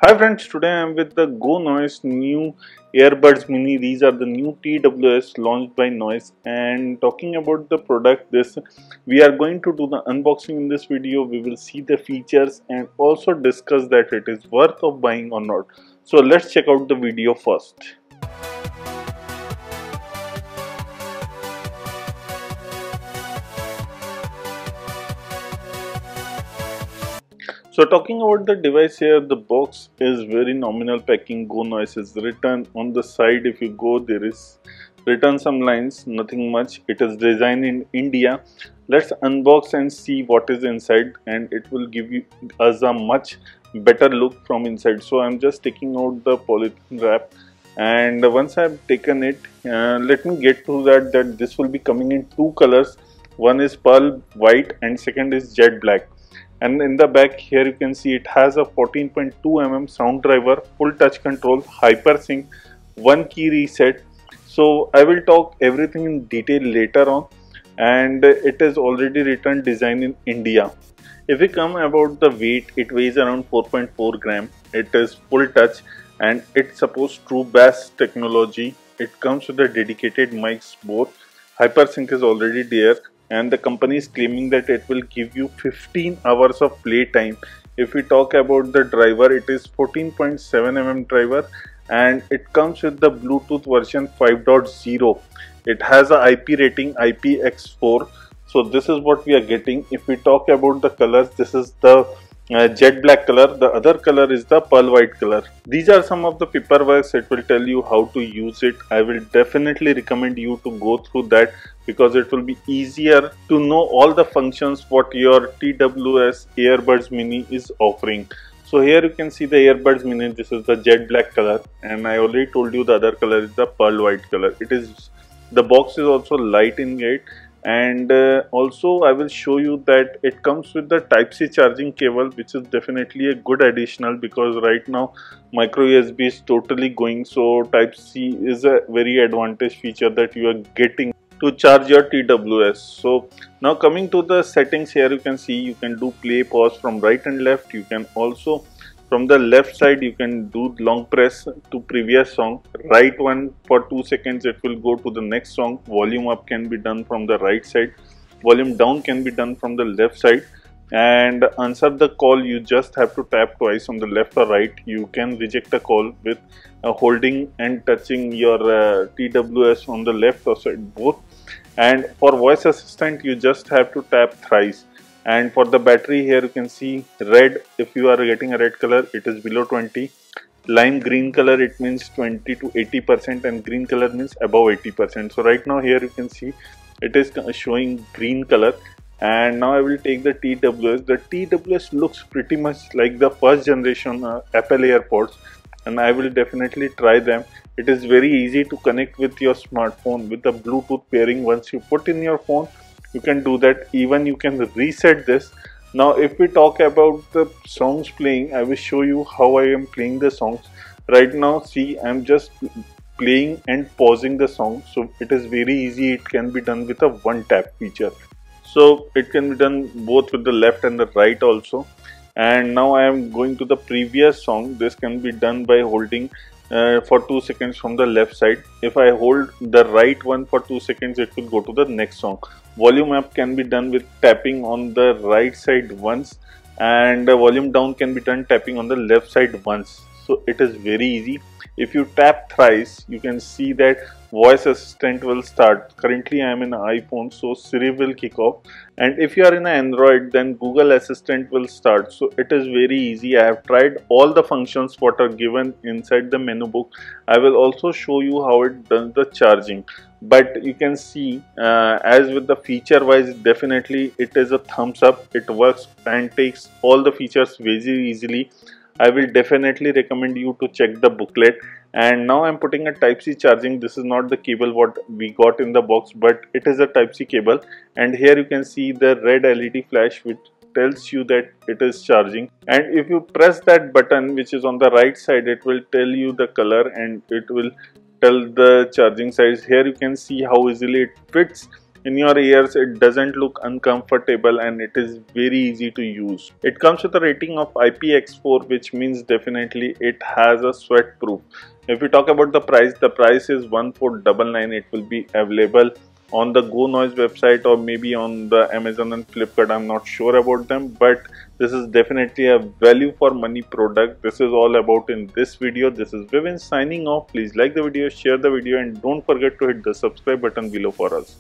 Hi friends, today I am with the Go Noise new earbuds mini. These are the new TWS launched by Noise, and talking about the product, this we are going to do the unboxing in this video. We will see the features and also discuss that it is worth of buying or not. So let's check out the video first. So talking about the device here, the box is very nominal packing. Go Noise is written on the side. If you go, there is written some lines, nothing much. It is designed in India. Let's unbox and see what is inside, and it will give you us a much better look from inside. So I'm just taking out the polythene wrap, and once I've taken it, let me get to that this will be coming in two colors. One is pearl white and second is jet black. And in the back here you can see it has a 14.2 sound driver, full touch control, hypersync, one key reset. So I will talk everything in detail later on, and it is already written design in India. If we come about the weight, it weighs around 4.4 gram. It is full touch and it supports true bass technology. It comes with a dedicated mics both. Hypersync is already there, and the company is claiming that it will give you 15 hours of play time. If we talk about the driver, it is 14.7 driver, and it comes with the Bluetooth version 5.0. It has a IP rating IPX4. So this is what we are getting. If we talk about the colors, this is the jet black color. The other color is the pearl white color. These are some of the paperwork. It will tell you how to use it. I will definitely recommend you to go through that, because it will be easier to know all the functions what your TWS earbuds mini is offering. So here you can see the earbuds mini. This is the jet black color, and I already told you the other color is the pearl white color. It is, the box is also light in weight, and also I will show you that it comes with the Type-C charging cable, which is definitely a good additional, because right now micro USB is totally going. So Type-C is a very advantage feature that you are getting to charge your TWS. So now coming to the settings, here you can see you can do play, pause from right and left. You can also from the left side you can do long press to previous song. Right one for 2 seconds, it will go to the next song. Volume up can be done from the right side. Volume down can be done from the left side. And answer the call, you just have to tap twice on the left or right. You can reject the call with holding and touching your TWS on the left or side both. And for voice assistant, you just have to tap thrice. And for the battery, here you can see red. If you are getting a red color, it is below 20. Lime green color, it means 20 to 80%, and green color means above 80%. So right now here you can see it is showing green color. And now I will take the TWS. The TWS looks pretty much like the first generation Apple AirPods, and I will definitely try them. It is very easy to connect with your smartphone with the Bluetooth pairing. Once you put in your phone, you can do that. Even you can reset this. Now if we talk about the songs playing, I will show you how I am playing the songs. Right now, see, I am just playing and pausing the song. So it is very easy. It can be done with a one tap feature. So it can be done both with the left and the right also. And now I am going to the previous song. This can be done by holding for 2 seconds from the left side. If I hold the right one for 2 seconds, it will go to the next song. Volume up can be done with tapping on the right side once, and volume down can be done tapping on the left side once. So it is very easy. If you tap thrice, you can see that voice assistant will start. Currently I am in an iPhone, so Siri will kick off, and if you are in an Android, then Google Assistant will start. So it is very easy. I have tried all the functions what are given inside the menu book. I will also show you how it does the charging, but you can see as with the feature wise, definitely it is a thumbs up. It works and takes all the features very easily. I will definitely recommend you to check the booklet. And now I'm putting a Type-C charging. This is not the cable what we got in the box, but it is a Type-C cable. And here you can see the red LED flash which tells you that it is charging. And if you press that button which is on the right side, it will tell you the color and it will tell the charging size. Here you can see how easily it fits in your ears. It doesn't look uncomfortable and it is very easy to use. It comes with a rating of IPX4, which means definitely it has a sweat proof. If we talk about the price is 1499. It will be available on the Go Noise website or maybe on the Amazon and Flipkart. I'm not sure about them, but this is definitely a value for money product. This is all about in this video. This is Vivin signing off. Please like the video, share the video, and don't forget to hit the subscribe button below for us.